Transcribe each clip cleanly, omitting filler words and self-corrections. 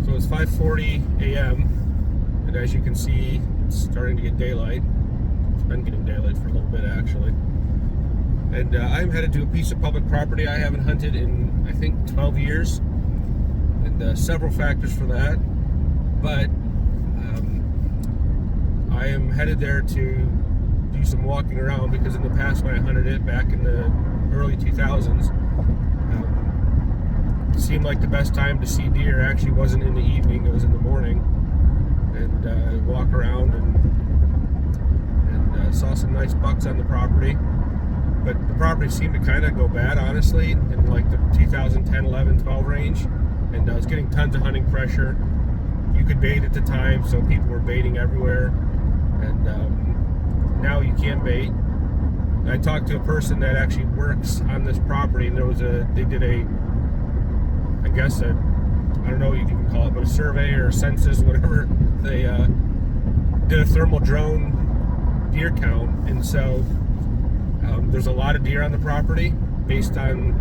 So it's 5:40 a.m. and as you can see, it's starting to get daylight. It's been getting daylight for a little bit actually. And I'm headed to a piece of public property I haven't hunted in, I think, 12 years. And several factors for that. But I am headed there to do some walking around because in the past when I hunted it back in the early 2000s, it seemed like the best time to see deer actually wasn't in the evening, it was in the morning. And walk around and saw some nice bucks on the property. But the property seemed to kind of go bad, honestly, in like the 2010, 11, 12 range. And I was getting tons of hunting pressure. You could bait at the time, so people were baiting everywhere. And now you can't bait. I talked to a person that actually works on this property, and they did a, I guess, I don't know what you can call it, but a survey or a census, whatever. They did a thermal drone deer count, and so there's a lot of deer on the property based on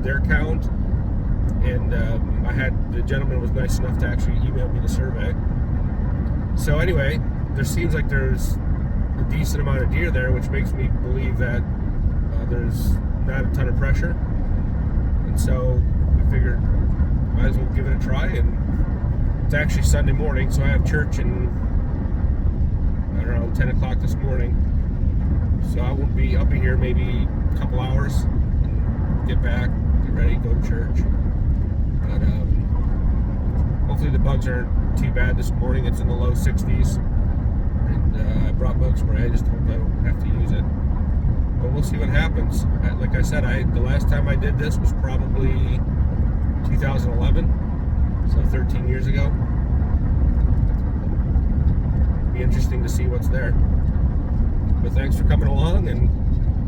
their count. And the gentleman was nice enough to actually email me the survey. So anyway, there seems like there's a decent amount of deer there, which makes me believe that there's not a ton of pressure. And so I figured might as well give it a try. And it's actually Sunday morning, so I have church around 10 o'clock this morning. So I'll be here maybe a couple hours, and get back, get ready, go to church. But hopefully the bugs aren't too bad this morning. It's in the low 60s. And I brought bug spray. I just hope I don't have to use it. But we'll see what happens. Like I said, the last time I did this was probably 2011, so 13 years ago. It'll be interesting to see what's there. But thanks for coming along, and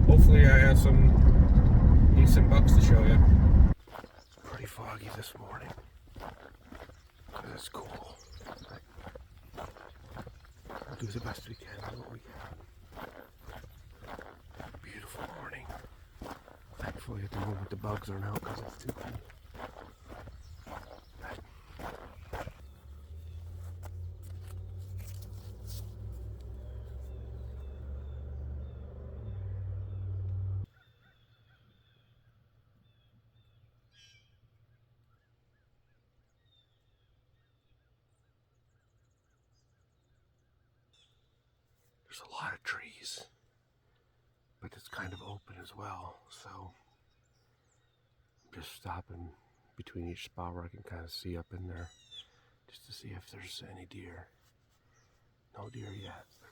hopefully I have some decent bucks to show you. It's pretty foggy this morning. It's cool. We'll do the best we can with what we can. Beautiful morning. Thankfully at the moment the bugs aren't out because it's too cool. There's a lot of trees, but it's kind of open as well, so I'm just stopping between each spot where I can kind of see up in there just to see if there's any deer. No deer yet, but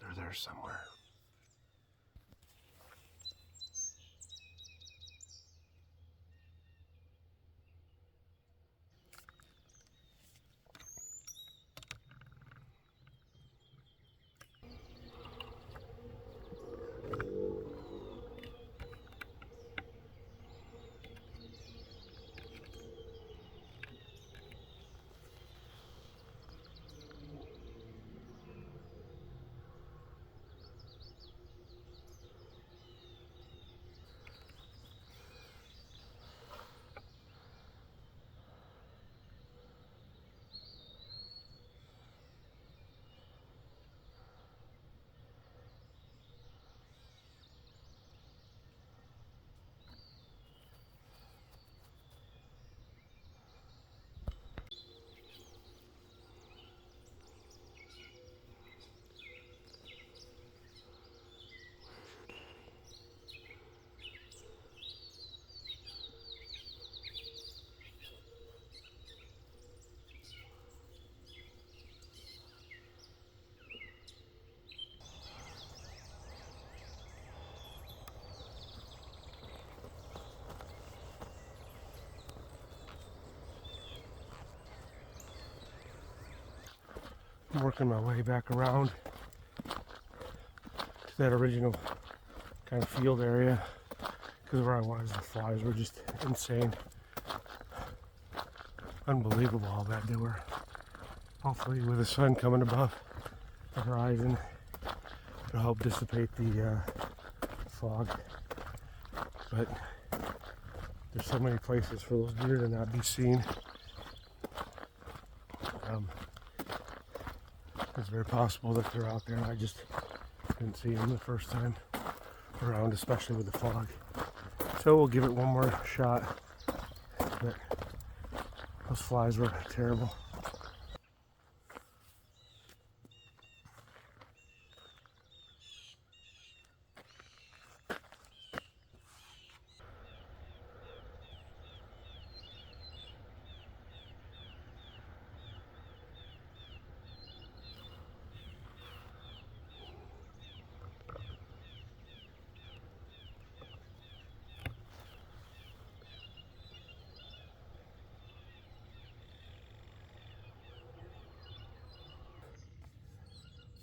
they're there somewhere. I'm working my way back around to that original kind of field area because where I was, the flies were just insane. Unbelievable how bad they were. Hopefully with the sun coming above the horizon, it'll help dissipate the fog. But there's so many places for those deer to not be seen. It's very possible that they're out there and I just didn't see them the first time around, especially with the fog. So we'll give it one more shot. But those flies were terrible.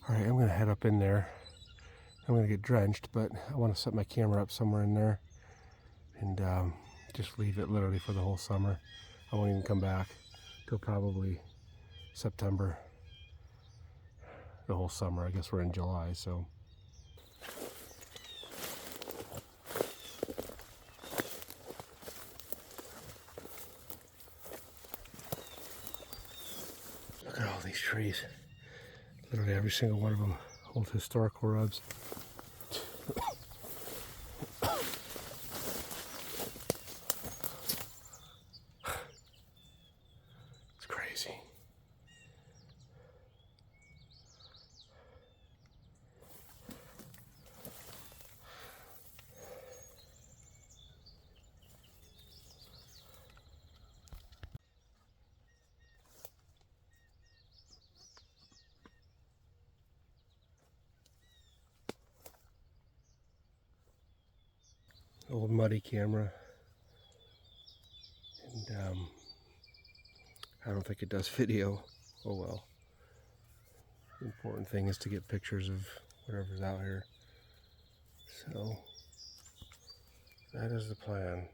All right, I'm gonna head up in there. I'm gonna get drenched, but I want to set my camera up somewhere in there and just leave it literally for the whole summer. I won't even come back till probably September. The whole summer. I guess we're in July, so. Look at all these trees. Literally every single one of them hold historical rubs. It's crazy. Old muddy camera, and I don't think it does video. Oh well. The important thing is to get pictures of whatever's out here. So that is the plan.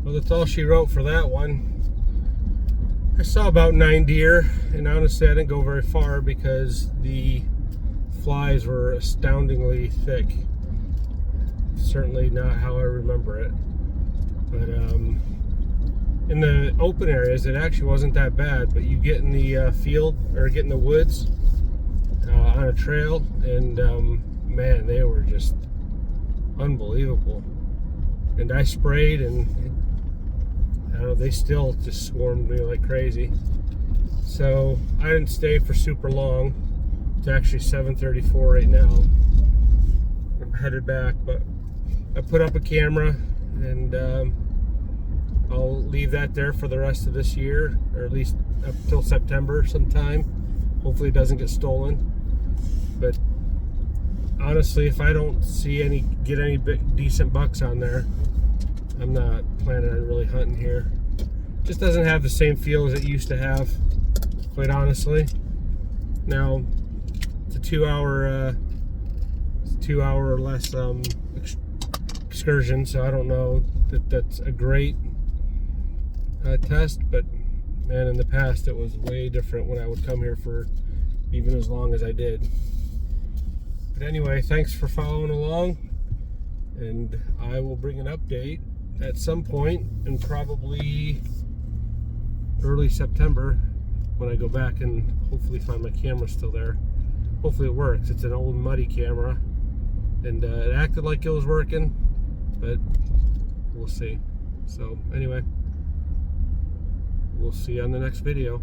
Well, that's all she wrote for that one. I saw about 9 deer, and honestly I didn't go very far because the flies were astoundingly thick. Certainly not how I remember it, but in the open areas it actually wasn't that bad, but you get in the field or get in the woods on a trail, and man, they were just unbelievable. And I sprayed, and I don't know, they still just swarmed me like crazy. So I didn't stay for super long. It's actually 7:34 right now. I'm headed back, but I put up a camera, and I'll leave that there for the rest of this year, or at least up till September sometime. Hopefully it doesn't get stolen. But honestly, if I don't get any decent bucks on there, I'm not planning on really hunting here. Just doesn't have the same feel as it used to have, quite honestly. Now it's a 2 hour or less excursion, so I don't know that that's a great test, but man, in the past it was way different when I would come here for even as long as I did. But anyway, thanks for following along, and I will bring an update at some point in probably early September when I go back and hopefully find my camera still there. Hopefully it works. It's an old muddy camera, and it acted like it was working, but we'll see. So anyway, we'll see you on the next video.